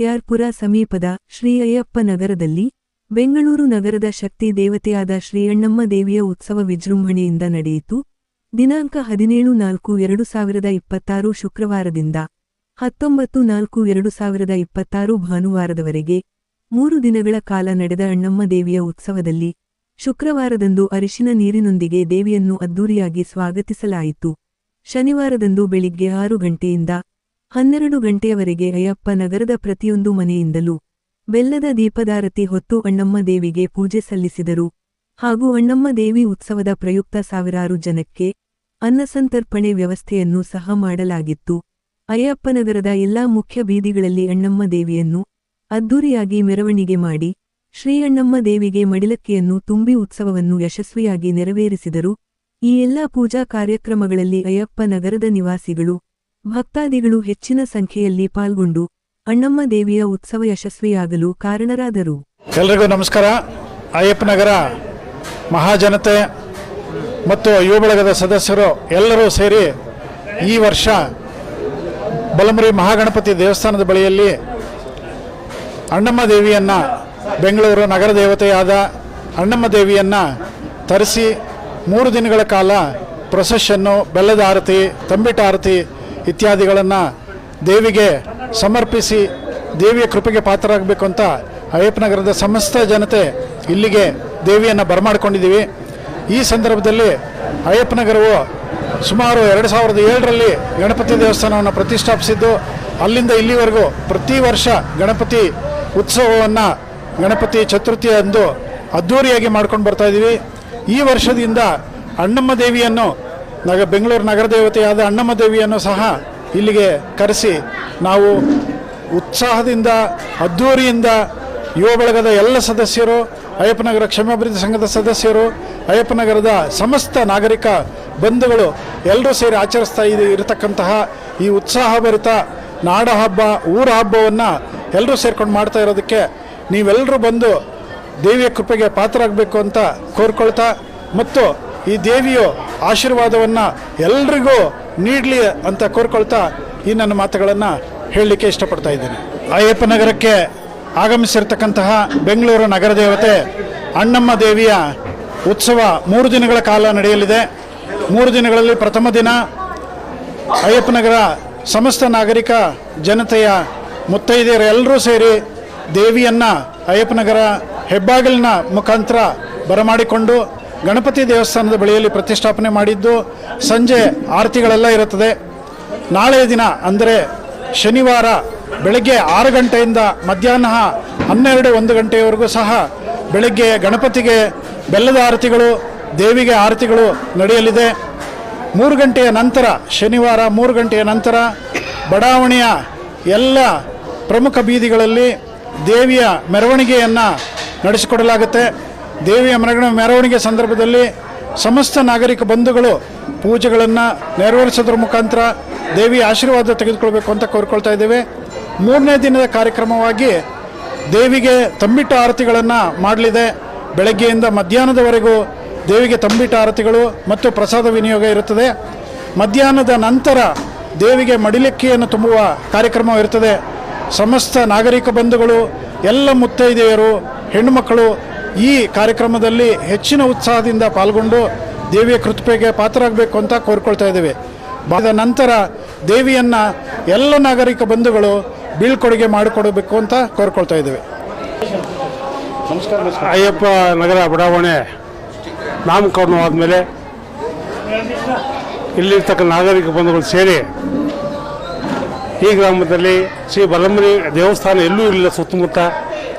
ಕೆಆರ್ಪುರ ಸಮೀಪದ ಶ್ರೀ ಅಯ್ಯಪ್ಪ ನಗರದಲ್ಲಿ ಬೆಂಗಳೂರು ನಗರದ ಶಕ್ತಿ ದೇವತೆಯಾದ ಶ್ರೀ ಅಣ್ಣಮ್ಮ ದೇವಿಯ ಉತ್ಸವ ವಿಜೃಂಭಣೆಯಿಂದ ನಡೆಯಿತು. ದಿನಾಂಕ 17-4-2026 ಶುಕ್ರವಾರದಿಂದ 19-4-2026 ಭಾನುವಾರದವರೆಗೆ 3 ದಿನಗಳ ಕಾಲ ನಡೆದ ಅಣ್ಣಮ್ಮ ದೇವಿಯ ಉತ್ಸವದಲ್ಲಿ ಶುಕ್ರವಾರದಂದು ಅರಿಶಿನ ನೀರಿನೊಂದಿಗೆ ದೇವಿಯನ್ನು ಅದ್ದೂರಿಯಾಗಿ ಸ್ವಾಗತಿಸಲಾಯಿತು. ಶನಿವಾರದಂದು ಬೆಳಿಗ್ಗೆ 6 ಗಂಟೆಯಿಂದ 12 ಗಂಟೆಯವರೆಗೆ ಅಯ್ಯಪ್ಪ ನಗರದ ಪ್ರತಿಯೊಂದು ಮನೆಯಿಂದಲೂ ಬೆಲ್ಲದ ದೀಪದಾರತಿ ಹೊತ್ತು ಅಣ್ಣಮ್ಮ ದೇವಿಗೆ ಪೂಜೆ ಸಲ್ಲಿಸಿದರು. ಹಾಗೂ ಅಣ್ಣಮ್ಮ ದೇವಿ ಉತ್ಸವದ ಪ್ರಯುಕ್ತ ಸಾವಿರಾರು ಜನಕ್ಕೆ ಅನ್ನಸಂತರ್ಪಣೆ ವ್ಯವಸ್ಥೆಯನ್ನು ಸಹ ಮಾಡಲಾಗಿತ್ತು. ಅಯ್ಯಪ್ಪನಗರದ ಎಲ್ಲಾ ಮುಖ್ಯ ಬೀದಿಗಳಲ್ಲಿ ಅಣ್ಣಮ್ಮ ದೇವಿಯನ್ನು ಅದ್ದೂರಿಯಾಗಿ ಮೆರವಣಿಗೆ ಮಾಡಿ ಶ್ರೀ ಅಣ್ಣಮ್ಮ ದೇವಿಗೆ ಮಡಿಲಕ್ಕಿಯನ್ನು ತುಂಬಿ ಉತ್ಸವವನ್ನು ಯಶಸ್ವಿಯಾಗಿ ನೆರವೇರಿಸಿದರು. ಈ ಎಲ್ಲಾ ಪೂಜಾ ಕಾರ್ಯಕ್ರಮಗಳಲ್ಲಿ ಅಯ್ಯಪ್ಪ ನಗರದ ನಿವಾಸಿಗಳು ಭಕ್ತಾದಿಗಳು ಹೆಚ್ಚಿನ ಸಂಖ್ಯೆಯಲ್ಲಿ ಪಾಲ್ಗೊಂಡು ಅಣ್ಣಮ್ಮ ದೇವಿಯ ಉತ್ಸವ ಯಶಸ್ವಿಯಾಗಲು ಕಾರಣರಾದರು. ಎಲ್ಲರಿಗೂ ನಮಸ್ಕಾರ. ಅಯ್ಯಪ್ಪನಗರ ಮಹಾಜನತೆ ಮತ್ತು ಯುವ ಬಳಗದ ಸದಸ್ಯರು ಎಲ್ಲರೂ ಸೇರಿ ಈ ವರ್ಷ ಬಲಮುರಿ ಮಹಾಗಣಪತಿ ದೇವಸ್ಥಾನದ ಬಳಿಯಲ್ಲಿ ಅಣ್ಣಮ್ಮ ದೇವಿಯನ್ನು, ಬೆಂಗಳೂರು ನಗರ ದೇವತೆಯಾದ ಅಣ್ಣಮ್ಮ ದೇವಿಯನ್ನು ತರಿಸಿ 3 ದಿನಗಳ ಕಾಲ ಪ್ರೊಸೆಷನ್ನು, ಬೆಲ್ಲದ ಆರತಿ, ತಂಬಿಟ ಆರತಿ ಇತ್ಯಾದಿಗಳನ್ನು ದೇವಿಗೆ ಸಮರ್ಪಿಸಿ ದೇವಿಯ ಕೃಪೆಗೆ ಪಾತ್ರರಾಗಬೇಕು ಅಂತ ಅಯ್ಯಪ್ಪನಗರದ ಸಮಸ್ತ ಜನತೆ ಇಲ್ಲಿಗೆ ದೇವಿಯನ್ನು ಬರಮಾಡಿಕೊಂಡಿದ್ದೀವಿ. ಈ ಸಂದರ್ಭದಲ್ಲಿ ಅಯ್ಯಪ್ಪನಗರವು ಸುಮಾರು 2007ರಲ್ಲಿ ಗಣಪತಿ ದೇವಸ್ಥಾನವನ್ನು ಪ್ರತಿಷ್ಠಾಪಿಸಿದ್ದು, ಅಲ್ಲಿಂದ ಇಲ್ಲಿವರೆಗೂ ಪ್ರತಿ ವರ್ಷ ಗಣಪತಿ ಉತ್ಸವವನ್ನು ಗಣಪತಿ ಚತುರ್ಥಿಯಂದು ಅದ್ಧೂರಿಯಾಗಿ ಮಾಡ್ಕೊಂಡು ಬರ್ತಾ ಇದ್ದೀವಿ. ಈ ವರ್ಷದಿಂದ ಅಣ್ಣಮ್ಮ ದೇವಿಯನ್ನು, ಬೆಂಗಳೂರು ನಗರ ದೇವತೆಯಾದ ಅಣ್ಣಮ್ಮ ದೇವಿಯನ್ನು ಸಹ ಇಲ್ಲಿಗೆ ಕರೆಸಿ ನಾವು ಉತ್ಸಾಹದಿಂದ ಅದ್ಧೂರಿಯಿಂದ ಯುವ ಬಳಗದ ಎಲ್ಲ ಸದಸ್ಯರು, ಅಯ್ಯಪ್ಪನಗರ ಕ್ಷೇಮಾಭಿವೃದ್ಧಿ ಸಂಘದ ಸದಸ್ಯರು, ಅಯ್ಯಪ್ಪನಗರದ ಸಮಸ್ತ ನಾಗರಿಕ ಬಂಧುಗಳು ಎಲ್ಲರೂ ಸೇರಿ ಆಚರಿಸ್ತಾ ಇರತಕ್ಕಂತಹ ಈ ಉತ್ಸಾಹಭರಿತ ನಾಡ ಹಬ್ಬ, ಊರ ಹಬ್ಬವನ್ನು ಎಲ್ಲರೂ ಸೇರ್ಕೊಂಡು ಮಾಡ್ತಾ ಇರೋದಕ್ಕೆ ನೀವೆಲ್ಲರೂ ಬಂದು ದೇವಿಯ ಕೃಪೆಗೆ ಪಾತ್ರರಾಗಬೇಕು ಅಂತ ಕೋರ್ಕೊಳ್ತಾ, ಮತ್ತು ಈ ದೇವಿಯು ಆಶೀರ್ವಾದವನ್ನು ಎಲ್ರಿಗೂ ನೀಡಲಿ ಅಂತ ಕೋರ್ಕೊಳ್ತಾ ಈ ನನ್ನ ಮಾತುಗಳನ್ನು ಹೇಳಲಿಕ್ಕೆ ಇಷ್ಟಪಡ್ತಾ ಇದ್ದೇನೆ. ಅಯ್ಯಪ್ಪನಗರಕ್ಕೆ ಆಗಮಿಸಿರ್ತಕ್ಕಂತಹ ಬೆಂಗಳೂರು ನಗರ ದೇವತೆ ಅಣ್ಣಮ್ಮ ದೇವಿಯ ಉತ್ಸವ 3 ದಿನಗಳ ಕಾಲ ನಡೆಯಲಿದೆ. 3 ದಿನಗಳಲ್ಲಿ ಪ್ರಥಮ ದಿನ ಅಯ್ಯಪ್ಪನಗರ ಸಮಸ್ತ ನಾಗರಿಕ ಜನತೆಯ ಮುತ್ತೈದೆಯರು ಎಲ್ಲರೂ ಸೇರಿ ದೇವಿಯನ್ನು ಅಯ್ಯಪ್ಪನಗರ ಹೆಬ್ಬಾಗಿಲಿನ ಮುಖಾಂತರ ಬರಮಾಡಿಕೊಂಡು ಗಣಪತಿ ದೇವಸ್ಥಾನದ ಬಳಿಯಲ್ಲಿ ಪ್ರತಿಷ್ಠಾಪನೆ ಮಾಡಿದ್ದು, ಸಂಜೆ ಆರತಿಗಳೆಲ್ಲ ಇರುತ್ತದೆ. ನಾಳೆಯ ದಿನ ಅಂದರೆ ಶನಿವಾರ ಬೆಳಗ್ಗೆ 6 ಗಂಟೆಯಿಂದ ಮಧ್ಯಾಹ್ನ 12-1 ಗಂಟೆಯವರೆಗೂ ಸಹ ಬೆಳಗ್ಗೆ ಗಣಪತಿಗೆ ಬೆಲ್ಲದ ಆರತಿಗಳು, ದೇವಿಗೆ ಆರತಿಗಳು ನಡೆಯಲಿದೆ. 3 ಗಂಟೆಯ ನಂತರ, ಶನಿವಾರ 3 ಗಂಟೆಯ ನಂತರ ಬಡಾವಣೆಯ ಎಲ್ಲ ಪ್ರಮುಖ ಬೀದಿಗಳಲ್ಲಿ ದೇವಿಯ ಮೆರವಣಿಗೆಯನ್ನು ನಡೆಸಿಕೊಡಲಾಗುತ್ತೆ. ದೇವಿಯ ಮೆರವಣಿಗೆ ಸಂದರ್ಭದಲ್ಲಿ ಸಮಸ್ತ ನಾಗರಿಕ ಬಂಧುಗಳು ಪೂಜೆಗಳನ್ನು ನೆರವೇರಿಸೋದ್ರ ಮುಖಾಂತರ ದೇವಿಯ ಆಶೀರ್ವಾದ ತೆಗೆದುಕೊಳ್ಬೇಕು ಅಂತ ಕೋರ್ಕೊಳ್ತಾ ಇದ್ದೇವೆ. 3ನೇ ದಿನದ ಕಾರ್ಯಕ್ರಮವಾಗಿ ದೇವಿಗೆ ತಂಬಿಟ ಆರತಿಗಳನ್ನು ಮಾಡಲಿದೆ. ಬೆಳಗ್ಗೆಯಿಂದ ಮಧ್ಯಾಹ್ನದವರೆಗೂ ದೇವಿಗೆ ತಂಬಿಟ ಆರತಿಗಳು ಮತ್ತು ಪ್ರಸಾದ ವಿನಿಯೋಗ ಇರುತ್ತದೆ. ಮಧ್ಯಾಹ್ನದ ನಂತರ ದೇವಿಗೆ ಮಡಿಲಕ್ಕಿಯನ್ನು ತುಂಬುವ ಕಾರ್ಯಕ್ರಮ ಇರುತ್ತದೆ. ಸಮಸ್ತ ನಾಗರಿಕ ಬಂಧುಗಳು, ಎಲ್ಲ ಮುತ್ತೈದೆಯರು, ಹೆಣ್ಣುಮಕ್ಕಳು ಈ ಕಾರ್ಯಕ್ರಮದಲ್ಲಿ ಹೆಚ್ಚಿನ ಉತ್ಸಾಹದಿಂದ ಪಾಲ್ಗೊಂಡು ದೇವಿಯ ಕೃಪೆಗೆ ಪಾತ್ರರಾಗಬೇಕು ಅಂತ ಕೋರ್ಕೊಳ್ತಾ ಇದ್ದೇವೆ. ಅದ ನಂತರ ದೇವಿಯನ್ನು ಎಲ್ಲ ನಾಗರಿಕ ಬಂಧುಗಳು ಬೀಳ್ಕೊಡುಗೆ ಮಾಡಿಕೊಡಬೇಕು ಅಂತ ಕೋರ್ಕೊಳ್ತಾ ಇದ್ದೇವೆ. ಅಯ್ಯಪ್ಪ ನಗರ ಬಡಾವಣೆ ನಾಮಕರಣವಾದ ಮೇಲೆ ಇಲ್ಲಿರ್ತಕ್ಕ ನಾಗರಿಕ ಬಂಧುಗಳು ಸೇರಿ ಈ ಗ್ರಾಮದಲ್ಲಿ ಶ್ರೀ ಬಲಮುರಿ ದೇವಸ್ಥಾನ ಎಲ್ಲೂ ಇಲ್ಲ. ಸುತ್ತಮುತ್ತ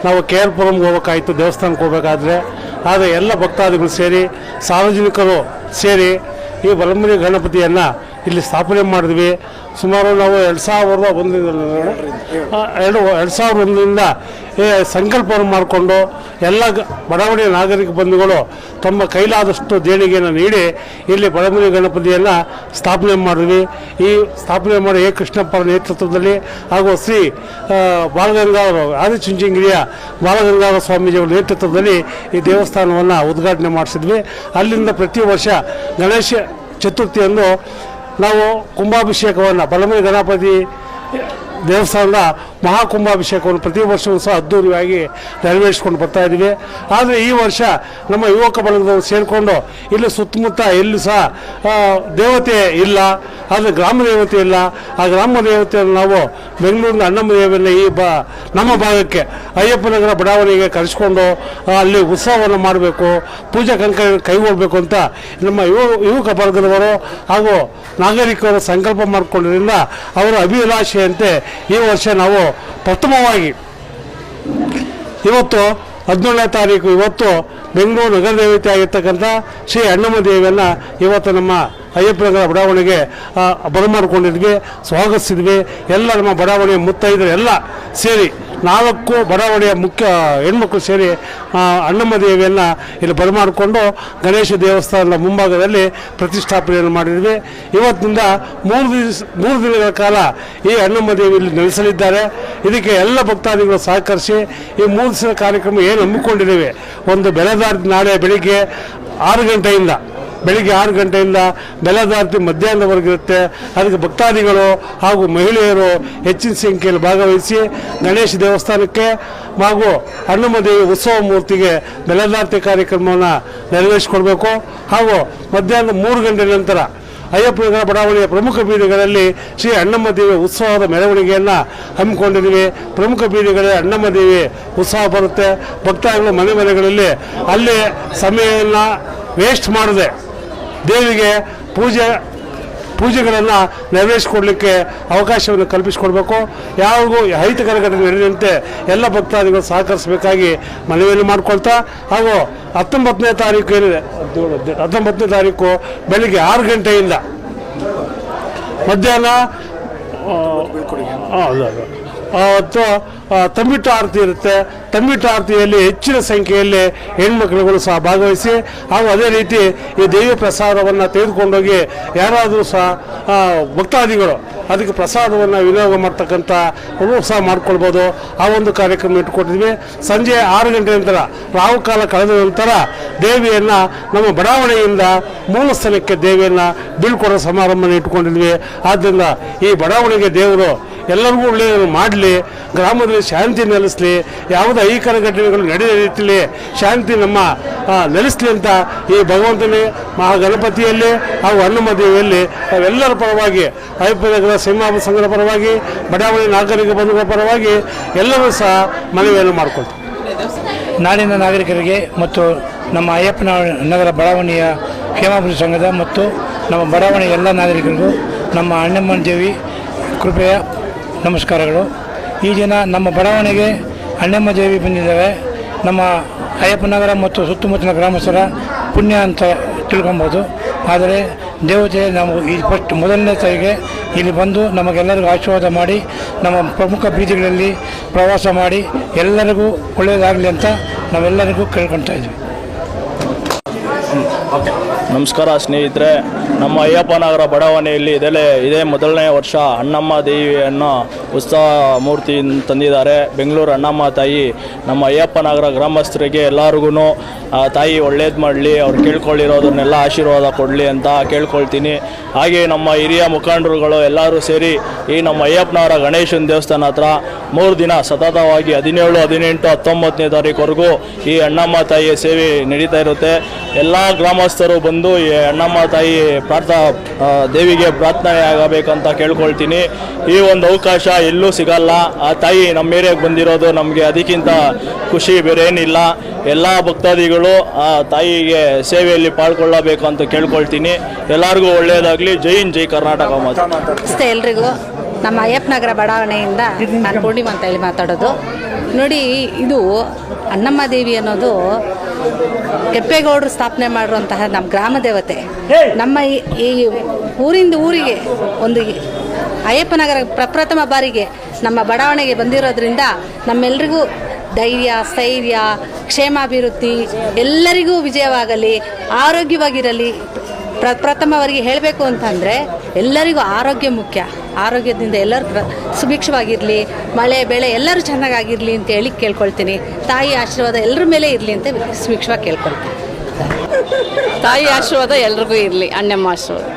ನಾವು ಕೆಆರ್ಪುರಂಗೆ ಹೋಗ್ಬೇಕಾಯಿತು ದೇವಸ್ಥಾನಕ್ಕೆ ಹೋಗಬೇಕಾದ್ರೆ, ಆದರೆ ಎಲ್ಲ ಭಕ್ತಾದಿಗಳು ಸೇರಿ, ಸಾರ್ವಜನಿಕರು ಸೇರಿ ಈ ಬಲಮುರಿ ಗಣಪತಿಯನ್ನು ಇಲ್ಲಿ ಸ್ಥಾಪನೆ ಮಾಡಿದ್ವಿ. ಸುಮಾರು ನಾವು 2001ರಿಂದ ಸಂಕಲ್ಪವನ್ನು ಮಾಡಿಕೊಂಡು ಎಲ್ಲ ಬಡಾವಣೆಯ ನಾಗರಿಕ ಬಂಧುಗಳು ತಮ್ಮ ಕೈಲಾದಷ್ಟು ದೇಣಿಗೆಯನ್ನು ನೀಡಿ ಇಲ್ಲಿ ಬಲಮುರಿ ಗಣಪತಿಯನ್ನು ಸ್ಥಾಪನೆ ಮಾಡಿದ್ವಿ. ಈ ಸ್ಥಾಪನೆ ಮಾಡಿ ಎ ಕೃಷ್ಣಪ್ಪರ ನೇತೃತ್ವದಲ್ಲಿ ಹಾಗೂ ಶ್ರೀ ಬಾಲಗಂಗಾಧರ ಆದಿಚುಂಚನಗಿರಿಯ ಬಾಲಗಂಗಾಧರ ಸ್ವಾಮೀಜಿಯವರ ನೇತೃತ್ವದಲ್ಲಿ ಈ ದೇವಸ್ಥಾನವನ್ನು ಉದ್ಘಾಟನೆ ಮಾಡಿಸಿದ್ವಿ. ಅಲ್ಲಿಂದ ಪ್ರತಿ ವರ್ಷ ಗಣೇಶ ಚತುರ್ಥಿಯನ್ನು ನಾವು ಕುಂಭಾಭಿಷೇಕವನ್ನು ಬಲಮುರಿ ಗಣಪತಿ ದೇವಸ್ಥಾನದ ಮಹಾಕುಂಭಾಭಿಷೇಕವನ್ನು ಪ್ರತಿ ವರ್ಷವೂ ಸಹ ಅದ್ದೂರಿಯಾಗಿ ನೆರವೇರಿಸ್ಕೊಂಡು ಬರ್ತಾ ಇದ್ದೀವಿ. ಆದರೆ ಈ ವರ್ಷ ನಮ್ಮ ಯುವಕ ಬಳಗದವರು ಸೇರಿಕೊಂಡು ಇಲ್ಲಿ ಸುತ್ತಮುತ್ತ ಎಲ್ಲೂ ಸಹ ದೇವತೆ ಇಲ್ಲ, ಆದರೆ ಗ್ರಾಮ ದೇವತೆ ಇಲ್ಲ. ಆ ಗ್ರಾಮ ದೇವತೆಯನ್ನು ನಾವು ಬೆಂಗಳೂರಿನ ಅಣ್ಣಮ್ಮ ದೇವಿಯನ್ನು ನಮ್ಮ ಭಾಗಕ್ಕೆ ಅಯ್ಯಪ್ಪನಗರ ಬಡಾವಣೆಗೆ ಕರೆಸ್ಕೊಂಡು ಅಲ್ಲಿ ಉತ್ಸವವನ್ನು ಮಾಡಬೇಕು, ಪೂಜಾ ಕೈಗೊಳ್ಳಬೇಕು ಅಂತ ನಮ್ಮ ಯುವಕ ವರ್ಗದವರು ಹಾಗೂ ನಾಗರಿಕರು ಸಂಕಲ್ಪ ಮಾಡಿಕೊಂಡಿದ್ದರಿಂದ ಅವರ ಅಭಿಲಾಷೆಯಂತೆ ಈ ವರ್ಷ ನಾವು ಪ್ರಥಮವಾಗಿ ಇವತ್ತು 17ನೇ ತಾರೀಕು ಇವತ್ತು ಬೆಂಗಳೂರು ನಗರ ದೇವತೆ ಆಗಿರ್ತಕ್ಕಂಥ ಶ್ರೀ ಅಣ್ಣಮ್ಮ ದೇವಿಯನ್ನು ಇವತ್ತು ನಮ್ಮ ಅಯ್ಯಪ್ಪನಗರ ಬಡಾವಣೆಗೆ ಬರಮಾಡಿಕೊಂಡಿದ್ವಿ, ಸ್ವಾಗತಿಸಿದ್ವಿ. ಎಲ್ಲ ನಮ್ಮ ಬಡಾವಣೆಯ ಮುತ್ತೈದರು ಎಲ್ಲ ಸೇರಿ 4 ಬಡಾವಣೆಯ ಮುಖ್ಯ ಹೆಣ್ಮಕ್ಳು ಸೇರಿ ಅಣ್ಣಮ್ಮ ದೇವಿಯನ್ನು ಇಲ್ಲಿ ಬರಮಾಡಿಕೊಂಡು ಗಣೇಶ ದೇವಸ್ಥಾನದ ಮುಂಭಾಗದಲ್ಲಿ ಪ್ರತಿಷ್ಠಾಪನೆಯನ್ನು ಮಾಡಿದ್ವಿ. ಇವತ್ತಿನಿಂದ 3 ದಿನಗಳ ಕಾಲ ಈ ಅಣ್ಣಮ್ಮ ದೇವಿ ಇಲ್ಲಿ ನೆಲೆಸಲಿದ್ದಾರೆ. ಇದಕ್ಕೆ ಎಲ್ಲ ಭಕ್ತಾದಿಗಳು ಸಹಕರಿಸಿ ಈ 3 ದಿವಸದ ಕಾರ್ಯಕ್ರಮ ಏನು ಹಮ್ಮಿಕೊಂಡಿದ್ದೇವೆ, ಒಂದು ಬೆಳಗಾವಿ ನಾಳೆ ಬೆಳಿಗ್ಗೆ 6 ಗಂಟೆಯಿಂದ ಬೆಳಗಾವಿ ಮಧ್ಯಾಹ್ನದವರೆಗಿರುತ್ತೆ. ಅದಕ್ಕೆ ಭಕ್ತಾದಿಗಳು ಹಾಗೂ ಮಹಿಳೆಯರು ಹೆಚ್ಚಿನ ಸಂಖ್ಯೆಯಲ್ಲಿ ಭಾಗವಹಿಸಿ ಗಣೇಶ ದೇವಸ್ಥಾನಕ್ಕೆ ಹಾಗೂ ಅಣ್ಣಮ್ಮ ದೇವಿ ಉತ್ಸವ ಮೂರ್ತಿಗೆ ಬೆಳಗಾವಿ ಕಾರ್ಯಕ್ರಮವನ್ನು ನೆರವೇರಿಸಿಕೊಡ್ಬೇಕು. ಹಾಗೂ ಮಧ್ಯಾಹ್ನ 3 ಗಂಟೆ ನಂತರ ಅಯ್ಯಪ್ಪನಗರ ಬಡಾವಣೆಯ ಪ್ರಮುಖ ಬೀದಿಗಳಲ್ಲಿ ಶ್ರೀ ಅಣ್ಣಮ್ಮ ದೇವಿ ಉತ್ಸವದ ಮೆರವಣಿಗೆಯನ್ನು ಹಮ್ಮಿಕೊಂಡಿದ್ದೀವಿ. ಪ್ರಮುಖ ಬೀದಿಗಳಲ್ಲಿ ಅಣ್ಣಮ್ಮ ದೇವಿ ಉತ್ಸವ ಬರುತ್ತೆ. ಭಕ್ತಾದಿಗಳು ಮನೆಗಳಲ್ಲಿ ಅಲ್ಲಿ ಸಮಯವನ್ನು ವೇಸ್ಟ್ ಮಾಡದೆ ದೇವಿಗೆ ಪೂಜೆಗಳನ್ನು ನೆರವೇರಿಸಿಕೊಡ್ಲಿಕ್ಕೆ ಅವಕಾಶವನ್ನು ಕಲ್ಪಿಸಿಕೊಡ್ಬೇಕು. ಯಾರಿಗೂ ಅಹಿತಕರ ಘಟನೆ ನಡೆದಂತೆ ಎಲ್ಲ ಭಕ್ತಾದಿಗಳು ಸಹಕರಿಸಬೇಕಾಗಿ ಮನವಿಯನ್ನು ಮಾಡಿಕೊಳ್ತಾ, ಹಾಗೂ 19ನೇ ತಾರೀಕು ಬೆಳಿಗ್ಗೆ 6 ಗಂಟೆಯಿಂದ ಮಧ್ಯಾಹ್ನ ತಂಬಿಟ್ಟು ಆರತಿ ಇರುತ್ತೆ. ತಂಬಿಟ್ಟು ಆರತಿಯಲ್ಲಿ ಹೆಚ್ಚಿನ ಸಂಖ್ಯೆಯಲ್ಲಿ ಹೆಣ್ಮಕ್ಳುಗಳು ಸಹ ಭಾಗವಹಿಸಿ, ಹಾಗೂ ಅದೇ ರೀತಿ ಈ ದೇವಿ ಪ್ರಸಾದವನ್ನು ತೆಗೆದುಕೊಂಡೋಗಿ ಯಾರಾದರೂ ಸಹ ಭಕ್ತಾದಿಗಳು ಅದಕ್ಕೆ ಪ್ರಸಾದವನ್ನು ವಿನಿಯೋಗ ಮಾಡ್ತಕ್ಕಂಥ ಸಹ ಮಾಡ್ಕೊಳ್ಬೋದು. ಆ ಒಂದು ಕಾರ್ಯಕ್ರಮ ಇಟ್ಕೊಟ್ಟಿದ್ವಿ. ಸಂಜೆ 6 ಗಂಟೆ ನಂತರ ರಾಹುಕಾಲ ಕಳೆದ ನಂತರ ದೇವಿಯನ್ನು ನಮ್ಮ ಬಡಾವಣೆಯಿಂದ ಮೂಲ ಸ್ಥಳಕ್ಕೆ ದೇವಿಯನ್ನು ಬೀಳ್ಕೊಡೋ ಸಮಾರಂಭನ ಇಟ್ಕೊಂಡಿದ್ವಿ. ಆದ್ದರಿಂದ ಈ ಬಡಾವಣೆಗೆ ದೇವರು ಎಲ್ಲರಿಗೂ ಒಳ್ಳೆಯದನ್ನು ಮಾಡಲಿ, ಗ್ರಾಮದಲ್ಲಿ ಶಾಂತಿ ನೆಲೆಸಲಿ, ಯಾವುದೇ ಅಹಿತಕರ ಘಟನೆಗಳು ನಡೆದ ರೀತಿಯಲ್ಲಿ ಶಾಂತಿ ನಮ್ಮ ನೆಲೆಸಲಿ ಅಂತ ಈ ಭಗವಂತನೇ ಮಹಾಗಣಪತಿಯಲ್ಲಿ ಹಾಗೂ ಅಣ್ಣಮ್ಮ ದೇವಿಯಲ್ಲಿ ನಾವೆಲ್ಲರ ಪರವಾಗಿ ಅಯ್ಯಪ್ಪನಗರ ಸಿಂಹಾಪ ಸಂಘದ ಪರವಾಗಿ ಬಡಾವಣೆ ನಾಗರಿಕ ಬಂಧುಗಳ ಪರವಾಗಿ ಎಲ್ಲರೂ ಸಹ ಮನವಿಯನ್ನು ಮಾಡಿಕೊಳ್ತೀವಿ. ನಾಡಿನ ನಾಗರಿಕರಿಗೆ ಮತ್ತು ನಮ್ಮ ಅಯ್ಯಪ್ಪನ ನಗರ ಬಡಾವಣೆಯ ಕ್ಷೇಮಾಭಿವೃದ್ಧಿ ಸಂಘದ ಮತ್ತು ನಮ್ಮ ಬಡಾವಣೆಯ ಎಲ್ಲ ನಾಗರಿಕರಿಗೂ ನಮ್ಮ ಅಣ್ಣಮ್ಮ ದೇವಿ ಕೃಪೆಯ ನಮಸ್ಕಾರಗಳು. ಈ ದಿನ ನಮ್ಮ ಬಡಾವಣೆಗೆ ಅಣ್ಣಮ್ಮ ದೇವಿ ಬಂದಿದ್ದಾವೆ. ನಮ್ಮ ಅಯ್ಯಪ್ಪನಗರ ಮತ್ತು ಸುತ್ತಮುತ್ತಲಿನ ಗ್ರಾಮಸ್ಥರ ಪುಣ್ಯ ಅಂತ ತಿಳ್ಕೊಬೋದು. ಆದರೆ ದೇವತೆ ನಾವು ಈ ಮೊದಲನೇ ತಾರೀಗೆ ಇಲ್ಲಿ ಬಂದು ನಮಗೆಲ್ಲರಿಗೂ ಆಶೀರ್ವಾದ ಮಾಡಿ ನಮ್ಮ ಪ್ರಮುಖ ಬೀದಿಗಳಲ್ಲಿ ಪ್ರವಾಸ ಮಾಡಿ ಎಲ್ಲರಿಗೂ ಒಳ್ಳೆಯದಾಗಲಿ ಅಂತ ನಾವೆಲ್ಲರಿಗೂ ಕೇಳ್ಕೊಳ್ತಾ ಇದ್ವಿ. ನಮಸ್ಕಾರ ಸ್ನೇಹಿತರೆ, ನಮ್ಮ ಅಯ್ಯಪ್ಪನಗರ ಬಡಾವಣೆಯಲ್ಲಿ ಇದೇ ಮೊದಲನೇ ವರ್ಷ ಅಣ್ಣಮ್ಮ ದೇವಿಯನ್ನು ಉತ್ಸವ ಮೂರ್ತಿ ತಂದಿದ್ದಾರೆ. ಬೆಂಗಳೂರು ಅಣ್ಣಮ್ಮ ತಾಯಿ ನಮ್ಮ ಅಯ್ಯಪ್ಪನಗರ ಗ್ರಾಮಸ್ಥರಿಗೆ ಎಲ್ಲರಿಗೂ ತಾಯಿ ಒಳ್ಳೇದು ಮಾಡಲಿ, ಅವ್ರು ಕೇಳ್ಕೊಳ್ಳಿರೋದನ್ನೆಲ್ಲ ಆಶೀರ್ವಾದ ಕೊಡಲಿ ಅಂತ ಕೇಳ್ಕೊಳ್ತೀನಿ. ಹಾಗೆ ನಮ್ಮ ಹಿರಿಯ ಮುಖಂಡರುಗಳು ಎಲ್ಲರೂ ಸೇರಿ ಈ ನಮ್ಮ ಅಯ್ಯಪ್ಪನವರ ಗಣೇಶನ ದೇವಸ್ಥಾನ ಹತ್ರ 3 ದಿನ ಸತತವಾಗಿ 17, 18, 19ನೇ ತಾರೀಕುವರೆಗೂ ಈ ಅಣ್ಣಮ್ಮ ತಾಯಿಯ ಸೇವೆ ನಡೀತಾ ಇರುತ್ತೆ. ಎಲ್ಲ ಗ್ರಾಮಸ್ಥರು ಬಂದು ಈ ಅಣ್ಣಮ್ಮ ತಾಯಿ ದೇವಿಗೆ ಪ್ರಾರ್ಥನೆ ಆಗಬೇಕಂತ ಕೇಳ್ಕೊಳ್ತೀನಿ. ಈ ಒಂದು ಅವಕಾಶ ಎಲ್ಲೂ ಸಿಗಲ್ಲ. ಆ ತಾಯಿ ನಮ್ಮ ಏರಿಯಾಗೆ ಬಂದಿರೋದು ನಮಗೆ ಅದಕ್ಕಿಂತ ಖುಷಿ ಬೇರೆ ಏನಿಲ್ಲ. ಎಲ್ಲ ಭಕ್ತಾದಿಗಳು ಆ ತಾಯಿಗೆ ಸೇವೆಯಲ್ಲಿ ಪಾಲ್ಗೊಳ್ಳಬೇಕು ಅಂತ ಕೇಳ್ಕೊಳ್ತೀನಿ. ಎಲ್ಲರಿಗೂ ಒಳ್ಳೆಯದಾಗಲಿ. ಜೈ ಹಿಂದ್, ಜೈ ಕರ್ನಾಟಕ. ನಮಸ್ತೆ ಎಲ್ರಿಗೂ. ನಮ್ಮ ಅಯ್ಯಪ್ಪನಗರ ಬಡಾವಣೆಯಿಂದ ನಾನು ಪೂರ್ಣಿಮಾ ಅಂತ ಹೇಳಿ ಮಾತಾಡೋದು. ನೋಡಿ, ಇದು ಅಣ್ಣಮ್ಮ ದೇವಿ ಅನ್ನೋದು ಕೆಪ್ಪೇಗೌಡರು ಸ್ಥಾಪನೆ ಮಾಡಿರುವಂತಹ ನಮ್ಮ ಗ್ರಾಮ ದೇವತೆ. ನಮ್ಮ ಈ ಊರಿಂದ ಊರಿಗೆ ಒಂದು ಅಯ್ಯಪ್ಪನಗರ ಪ್ರಪ್ರಥಮ ಬಾರಿಗೆ ನಮ್ಮ ಬಡಾವಣೆಗೆ ಬಂದಿರೋದ್ರಿಂದ ನಮ್ಮೆಲ್ಲರಿಗೂ ಧೈರ್ಯ, ಸ್ಥೈರ್ಯ, ಕ್ಷೇಮಾಭಿವೃದ್ಧಿ, ಎಲ್ಲರಿಗೂ ವಿಜಯವಾಗಲಿ, ಆರೋಗ್ಯವಾಗಿರಲಿ. ಪ್ರಥಮವರಿಗೆ ಹೇಳಬೇಕು ಅಂತಂದರೆ ಎಲ್ಲರಿಗೂ ಆರೋಗ್ಯ ಮುಖ್ಯ. ಆರೋಗ್ಯದಿಂದ ಎಲ್ಲರೂ ಸುಭಿಕ್ಷವಾಗಿರಲಿ, ಮಳೆ ಬೆಳೆ ಎಲ್ಲರೂ ಚೆನ್ನಾಗಿರಲಿ ಅಂತ ಹೇಳಿ ಕೇಳ್ಕೊಳ್ತೀನಿ. ತಾಯಿ ಆಶೀರ್ವಾದ ಎಲ್ಲರ ಮೇಲೆ ಇರಲಿ ಅಂತ ಸುಭಿಕ್ಷವಾಗಿ ಕೇಳ್ಕೊಳ್ತೀನಿ. ತಾಯಿ ಆಶೀರ್ವಾದ ಎಲ್ರಿಗೂ ಇರಲಿ, ಅಣ್ಣಮ್ಮ ಆಶೀರ್ವಾದ.